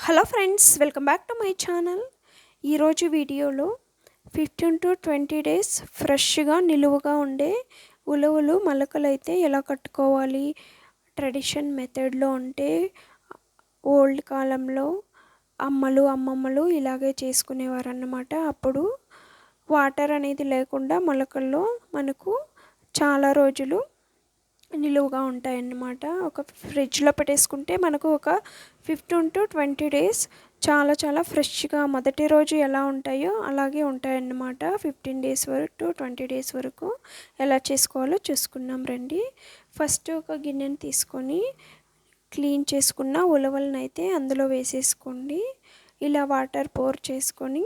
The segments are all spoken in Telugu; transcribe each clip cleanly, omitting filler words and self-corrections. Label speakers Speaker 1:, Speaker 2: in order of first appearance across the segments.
Speaker 1: Hello friends, welcome back to my channel. ఈరోజు వీడియోలో 15 to 20 డేస్ ఫ్రెష్గా నిలువుగా ఉండే ఉలవలు మొలకలు అయితే ఎలా కట్టుకోవాలి. ట్రెడిషన్ మెథడ్లో ఉంటే ఓల్డ్ కాలంలో అమ్మలు అమ్మమ్మలు ఇలాగే చేసుకునేవారు అన్నమాట. అప్పుడు వాటర్ అనేది లేకుండా మొలకల్లో మనకు చాలా రోజులు నిలువుగా ఉంటాయన్నమాట. ఒక ఫ్రిడ్జ్లో పెట్టేసుకుంటే మనకు ఒక 15 to 20 డేస్ చాలా చాలా ఫ్రెష్గా మొదటి రోజు ఎలా ఉంటాయో అలాగే ఉంటాయన్నమాట. 15 డేస్ వరకు టు 20 డేస్ వరకు ఎలా చేసుకోవాలో చూసుకున్నాం రండి. ఫస్ట్ ఒక గిన్నెని తీసుకొని క్లీన్ చేసుకున్న ఉలవలను అయితే అందులో వేసేసుకోండి. ఇలా వాటర్ పోర్ చేసుకొని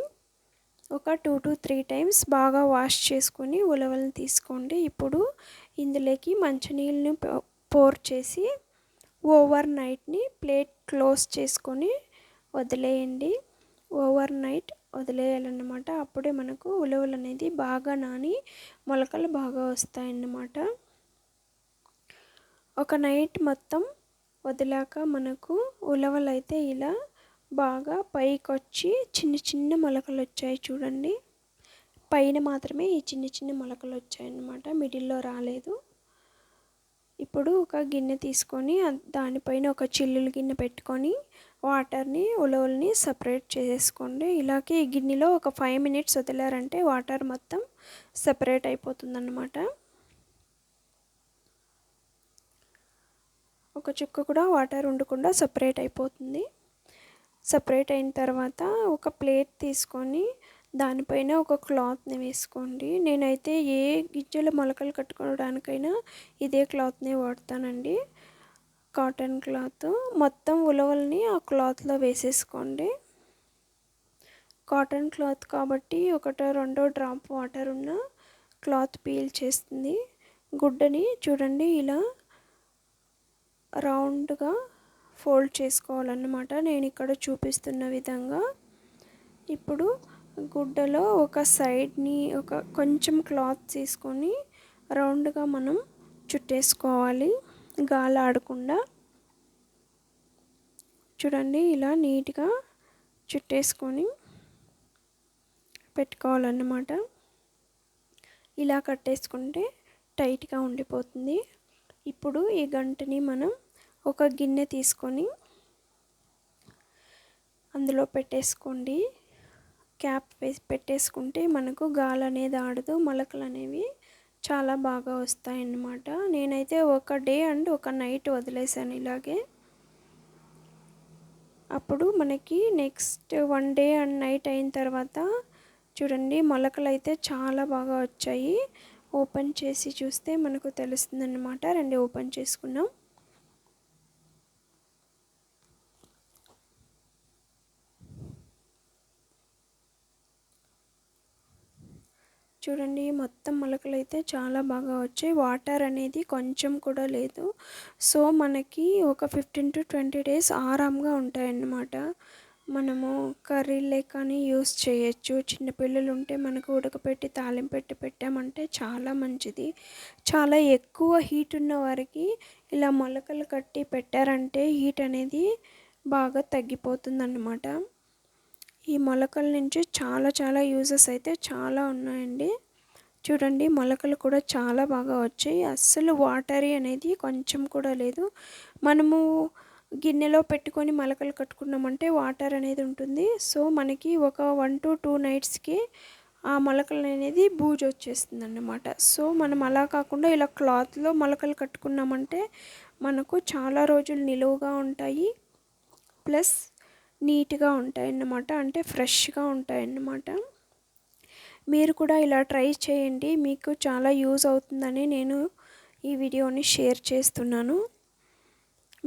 Speaker 1: ఒక 2 to 3 టైమ్స్ బాగా వాష్ చేసుకొని ఉలవలను తీసుకోండి. ఇప్పుడు ఇందులోకి మంచినీళ్ళని పోర్ చేసి ఓవర్ నైట్ని ప్లేట్ క్లోజ్ చేసుకొని వదిలేయండి. ఓవర్ నైట్ వదిలేయాలన్నమాట. అప్పుడే మనకు ఉలవలు అనేది బాగా నాని మొలకలు బాగా వస్తాయన్నమాట. ఒక నైట్ మొత్తం వదిలాక మనకు ఉలవలు అయితే ఇలా బాగా పైకి వచ్చి చిన్న చిన్న మొలకలు వచ్చాయి చూడండి. పైన మాత్రమే ఈ చిన్న చిన్న మొలకలు వచ్చాయన్నమాట, మిడిల్లో రాలేదు. ఇప్పుడు ఒక గిన్నె తీసుకొని దానిపైన ఒక చిల్లులు గిన్నె పెట్టుకొని వాటర్ని ఉలవల్ని సపరేట్ చేసేసుకోండి. ఇలాగే ఈ గిన్నెలో ఒక 5 minutes వదిలారంటే వాటర్ మొత్తం సపరేట్ అయిపోతుందన్నమాట. ఒక చుక్క కూడా వాటర్ ఉండకుండా సపరేట్ అయిపోతుంది. సపరేట్ అయిన తర్వాత ఒక ప్లేట్ తీసుకొని దానిపైన ఒక క్లాత్ని వేసుకోండి. నేనైతే ఏ గిజ్జల మొలకలు కట్టుకోవడానికైనా ఇదే క్లాత్ని వాడతానండి, కాటన్ క్లాత్. మొత్తం ఉలవల్ని ఆ క్లాత్లో వేసేసుకోండి. కాటన్ క్లాత్ కాబట్టి ఒకటో రెండో డ్రాప్ వాటర్ ఉన్న క్లాత్ పీల్ చేస్తుంది. గుడ్డని చూడండి ఇలా రౌండ్గా ఫోల్డ్ చేసుకోవాలన్నమాట, నేను ఇక్కడ చూపిస్తున్న విధంగా. ఇప్పుడు గుడ్డలో ఒక సైడ్ని ఒక కొంచెం క్లాత్ తీసుకొని రౌండ్గా మనం చుట్టేసుకోవాలి, గాలి ఆడకుండా. చూడండి ఇలా నీట్గా చుట్టేసుకొని పెట్టుకోవాలన్నమాట. ఇలా కట్టేసుకుంటే టైట్గా ఉండిపోతుంది. ఇప్పుడు ఈ గంటని మనం ఒక గిన్నె తీసుకొని అందులో పెట్టేసుకోండి. క్యాప్ వేసి పెట్టేసుకుంటే మనకు గాలి అనేది ఆడదు, మొలకలు అనేవి చాలా బాగా వస్తాయన్నమాట. నేనైతే ఒక డే అండ్ ఒక నైట్ వదిలేసాను ఇలాగే. అప్పుడు మనకి నెక్స్ట్ 1 day అండ్ నైట్ అయిన తర్వాత చూడండి మొలకలు అయితే చాలా బాగా వచ్చాయి. ఓపెన్ చేసి చూస్తే మనకు తెలుస్తుందన్నమాట. రండి ఓపెన్ చేసుకున్నాం. చూడండి మొత్తం మొలకలు అయితే చాలా బాగా వచ్చాయి. వాటర్ అనేది కొంచెం కూడా లేదు. సో మనకి ఒక 15 to 20 డేస్ ఆరాంగా ఉంటాయన్నమాట. మనము కర్రీలే కానీ యూస్ చేయొచ్చు. చిన్నపిల్లలు ఉంటే మనకు ఉడకపెట్టి తాలింపు పెట్టి పెట్టామంటే చాలా మంచిది. చాలా ఎక్కువ హీట్ ఉన్న వారికి ఇలా మొలకలు కట్టి పెట్టారంటే హీట్ అనేది బాగా తగ్గిపోతుందన్నమాట. ఈ మొలకల నుంచి చాలా చాలా యూజెస్ అయితే చాలా ఉన్నాయండి. చూడండి మొలకలు కూడా చాలా బాగా వచ్చాయి. అస్సలు వాటరీ అనేది కొంచెం కూడా లేదు. మనము గిన్నెలో పెట్టుకొని మొలకలు కట్టుకున్నామంటే వాటర్ అనేది ఉంటుంది. సో మనకి ఒక 1 to 2 నైట్స్కి ఆ మొలకలు అనేది బూజు వచ్చేస్తుంది అన్నమాట. సో మనం అలా కాకుండా ఇలా క్లాత్లో మొలకలు కట్టుకున్నామంటే మనకు చాలా రోజులు నిలువుగా ఉంటాయి, ప్లస్ నీట్గా ఉంటాయన్నమాట, అంటే ఫ్రెష్గా ఉంటాయన్నమాట. మీరు కూడా ఇలా ట్రై చేయండి, మీకు చాలా యూజ్ అవుతుందని నేను ఈ వీడియోని షేర్ చేస్తున్నాను.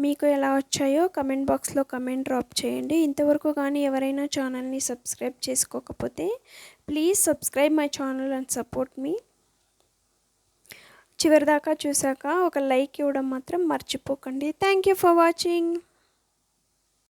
Speaker 1: మీకు ఎలా వచ్చాయో కమెంట్ బాక్స్లో కమెంట్ డ్రాప్ చేయండి. ఇంతవరకు కానీ ఎవరైనా ఛానల్ని సబ్స్క్రైబ్ చేసుకోకపోతే please subscribe my channel and support me. చివరిదాకా చూసాక ఒక లైక్ ఇవ్వడం మాత్రం మర్చిపోకండి. Thank you for watching.